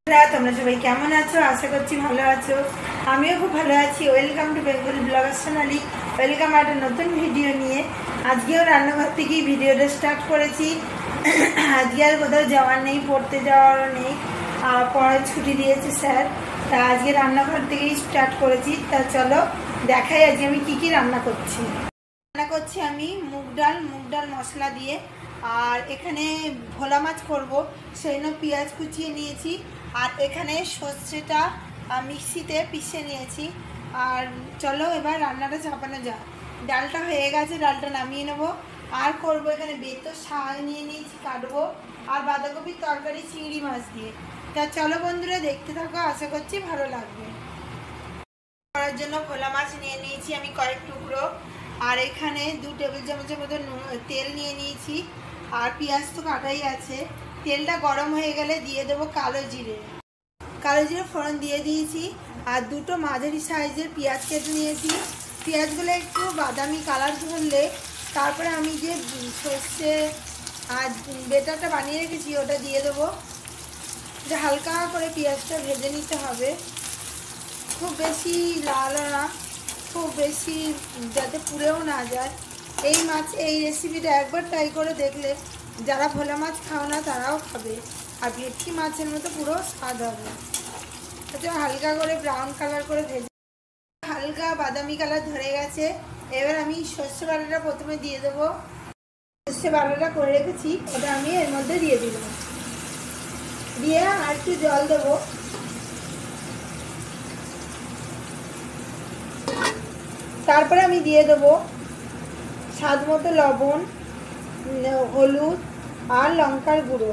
তোমরা সবাই কেমন আছো? আশা করছি ভালো আছো। আমিও খুব ভালো আছি। Welcome to Bengali blogger Sonali. Welcome একটা নতুন ভিডিও নিয়ে। আজকেও রান্নাঘর থেকেই ভিডিওটা স্টার্ট করেছি। আজকে আর কোথাও যাওয়ার নেই, পড়তে যাওয়ারও নেই, পড়ার ছুটি দিয়েছে স্যার। তা আজকে রান্নাঘর থেকেই স্টার্ট করেছি। তা চলো দেখাই আজকে আমি কি কি রান্না করছি। রান্না করছি আমি মুগ ডাল মশলা দিয়ে। আর এখানে ভোলা মাছ করবো, সেই জন্য পেঁয়াজ কুচিয়ে নিয়েছি। আর এখানে সর্ষেটা মিক্সিতে পিষে নিয়েছি। আর চলো এবার রান্নাটা চাপানো যাক। ডালটা হয়ে গেছে, ডালটা নামিয়ে নেবো। আর করবো এখানে বেতো শাক নিয়ে নিয়েছি, কাটবো। আর বাঁধাকপির তরকারি চিংড়ি মাছ দিয়ে। তা চলো বন্ধুরা দেখতে থাকো, আশা করছি ভালো লাগবে। করার জন্য ভোলা মাছ নিয়ে নিয়েছি আমি কয়েক টুকরো। আর এখানে 2 টেবিল চামচের মতো তেল নিয়ে নিয়েছি। আর পেঁয়াজ তো কাটাই আছে। তেলটা গরম হয়ে গেলে দিয়ে দেবো কালো জিরে ফোড়ন দিয়ে দিয়েছি। আর 2টো মাঝারি সাইজের পেঁয়াজ কেটে নিয়েছি। পেঁয়াজগুলো একটু বাদামি কালার ধরলে তারপরে আমি যে সর্ষে আর বেটাটা বানিয়ে রেখেছি ওটা দিয়ে দেবো। যে হালকা করে পেঁয়াজটা ভেজে নিতে হবে, খুব বেশি লাল না, খুব বেশি যাতে পুড়েও না যায়। এই রেসিপিটা একবার ট্রাই করে দেখলে যারা ভোলা মাছ খাও না তারাও খাবে। আর ভেটকি মাছের মতো পুরো স্বাদ হবে। আচ্ছা, হালকা করে ব্রাউন কালার করে ভেজে, হালকা বাদামি কালার ধরে গেছে। এবার আমি সর্ষে বাটাটা প্রথমে দিয়ে দেবো। সর্ষে বাটাটা করে রেখেছি ওটা আমি এর মধ্যে দিয়ে দিলাম। দিয়ে আর একটু জল দেবো। তারপরে আমি দিয়ে দেবো স্বাদ মতো লবণ, হলুদ আর লঙ্কার গুঁড়ো।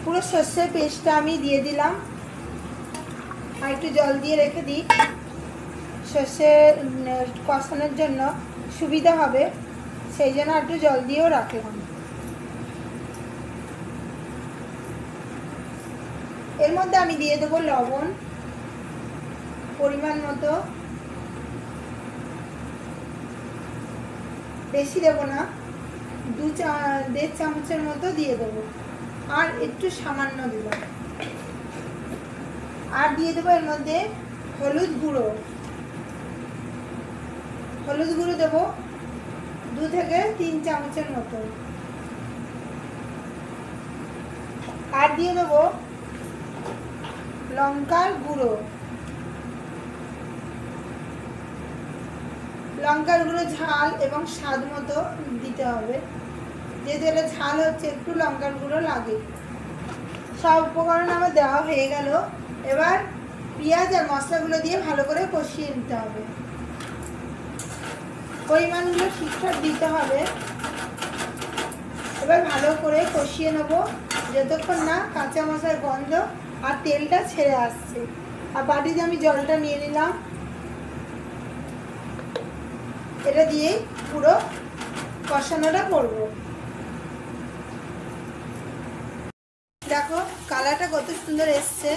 পুরো সর্ষের পেস্টটা আমি দিয়ে দিলাম। আর একটু জল দিয়ে রেখে দিই, সর্ষে কষানোর জন্য সুবিধা হবে, সেই জন্য একটু জল দিয়েও রাখলাম। এর মধ্যে আমি দিয়ে দেবো লবণ পরিমাণ মতো, বেশি দেবো না, 1.5 চামচের মতো দিয়ে দেবো। আর একটু সামান্য দিলাম। আর দিয়ে দেবো এর মধ্যে হলুদ গুঁড়ো দেবো 2 থেকে 3 চামচের মতো। আর দিয়ে দেবো লঙ্কার গুঁড়ো ঝাল এবং স্বাদ মতো দিতে হবে, যেহেতু এটা ঝাল হচ্ছে একটু লঙ্কার গুঁড়ো লাগে। সব উপকরণ আমার দেওয়া হয়ে গেল। এবার পেঁয়াজ আর মশলাগুলো দিয়ে ভালো করে কষিয়ে নিতে হবে। পরিমাণগুলো ঠিকঠাক দিতে হবে। এবার ভালো করে কষিয়ে নেবো যতক্ষণ না কাঁচা মশলার গন্ধ আর তেলটা ছেড়ে আসছে। আর বাটিতে আমি জলটা নিয়ে নিলাম, এটা দিয়েই পুরো কষানোটা করব। দেখো কালারটা কত সুন্দর এসছে।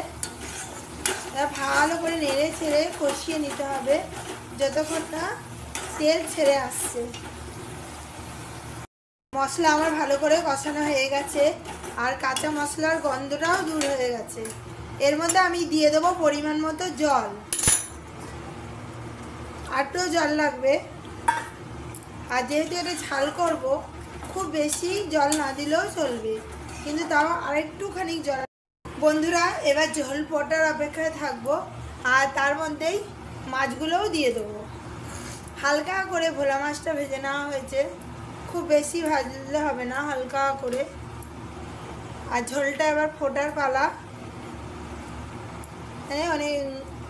ভালো করে নেড়ে ছেড়ে কষিয়ে নিতে হবে যতক্ষণ না তেল ছেড়ে আসছে। মশলা আমার ভালো করে কষানো হয়ে গেছে আর কাঁচা মশলার গন্ধটাও দূর হয়ে গেছে। এর মধ্যে আমি দিয়ে দেবো পরিমাণ মতো জল, আরও জল লাগবে। আর যেহেতু এটা ঝাল করব, খুব বেশি জল না দিলেও চলবে, কিন্তু তাও আরেকটুখানি জল। বন্ধুরা এবার ঝোল ফোটার অপেক্ষায় থাকবো। আর তার মধ্যেই মাছগুলোও দিয়ে দেবো। হালকা করে ভোলা মাছটা ভেজে নেওয়া হয়েছে, খুব বেশি ভাজলে হবে না, হালকা করে। আর ঝোলটা এবার ফোটার পালা। অনেক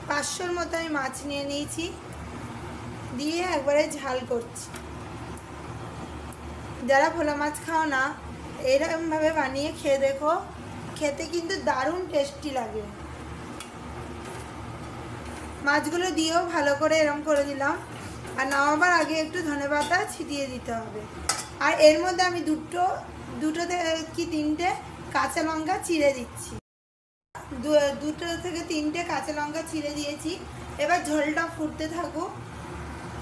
500-র মতো আমি মাছ নিয়ে নিয়েছি, দিয়ে একবারে ঝাল করছি। যারা ভোলা মাছ খাও না এরকমভাবে বানিয়ে খেয়ে দেখো, খেতে কিন্তু দারুণ টেস্টি লাগে। মাছগুলো দিয়েও ভালো করে এরম করে দিলাম। আর নামাবার আগে একটু ধনেপাতা ছিটিয়ে দিতে হবে। আর এর মধ্যে আমি দুটো কি 3টে কাঁচা লঙ্কা চিড়ে দিচ্ছি। 2 থেকে 3টে কাঁচা লঙ্কা চিড়ে দিয়েছি। এবার ঝোলটা ফুটতে থাকুক,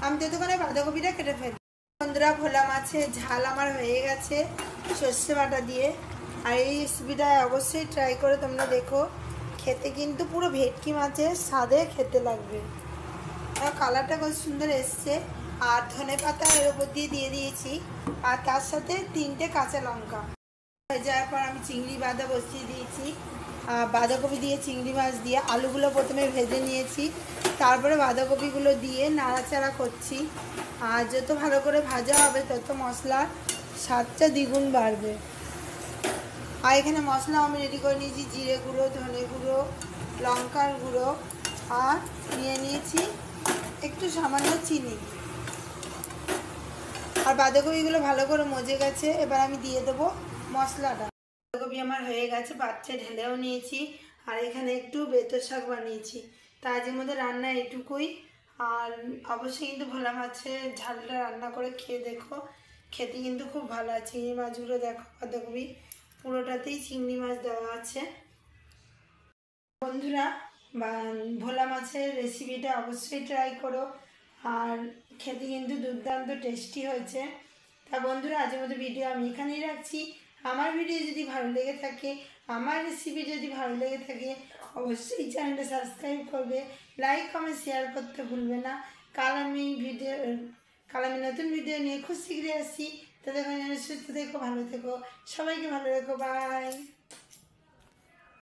আমি ততক্ষণে বাঁধাকপিটা কেটে ফেলি। বন্ধুরা, ভোলা মাছের ঝাল আমার হয়ে গেছে সর্ষে বাটা দিয়ে। আর এই রেসিপিটা অবশ্যই ট্রাই করে তোমরা দেখো, খেতে কিন্তু পুরো ভেটকি মাছের স্বাদে খেতে লাগবে। আর কালারটা খুব সুন্দর এসছে। আর ধনে পাতা এর উপর দিয়ে দিয়েছি, আর তার সাথে 3টে কাঁচা লঙ্কা। হয়ে যাওয়ার পর আমি চিংড়ি বাঁধা বসিয়ে দিয়েছি। বাঁধাকপি দিয়ে চিংড়ি মাছ দিয়ে আলুগুলো প্রথমে ভেজে নিয়েছি, তারপরে বাঁধাকপিগুলো দিয়ে নাড়াচাড়া করছি। আর যত ভালো করে ভাজা হবে তত মশলার স্বাদটা দ্বিগুণ বাড়বে। আর এখানে মশলা আমি রেডি করে নিয়েছি জিরে গুঁড়ো, ধনে গুঁড়ো, লঙ্কার গুঁড়ো, আর নিয়ে নিয়েছি একটু সামান্য চিনি। আর বাঁধাকপিগুলো ভালো করে মজে গেছে, এবার আমি দিয়ে দেবো মশলাটা। বাঁধাকপি আমার হয়ে গেছে, পাত্রে ঢেলেও নিয়েছি। আর এখানে একটু বেতো শাক বানিয়েছি। তা আজকের মধ্যে রান্না এটুকুই। আর অবশ্যই কিন্তু ভোলা মাছের ঝালটা রান্না করে খেয়ে দেখো, খেতে কিন্তু খুব ভালো আছে। চিংড়ি মাছগুলো দেখো, বাঁধাকপি পুরোটাতেই চিংড়ি মাছ দেওয়া আছে। বন্ধুরা, ভোলা মাছের রেসিপিটা অবশ্যই ট্রাই করো, আর খেতে কিন্তু দুর্দান্ত টেস্টি হয়েছে। তা বন্ধুরা, আজকের মতো ভিডিও আমি এখানেই রাখছি। আমার ভিডিও যদি ভালো লেগে থাকে, আমার রেসিপি যদি ভালো লেগে থাকে, অবশ্যই চ্যানেলটা সাবস্ক্রাইব করবে, লাইক কমেন্ট শেয়ার করতে ভুলবে না। কাল আমি নতুন ভিডিও নিয়ে খুব শীঘ্রই আসছি। তাদের সুস্থ থেকো, ভালো থেকো, সবাইকে ভালো রেখো, বাই।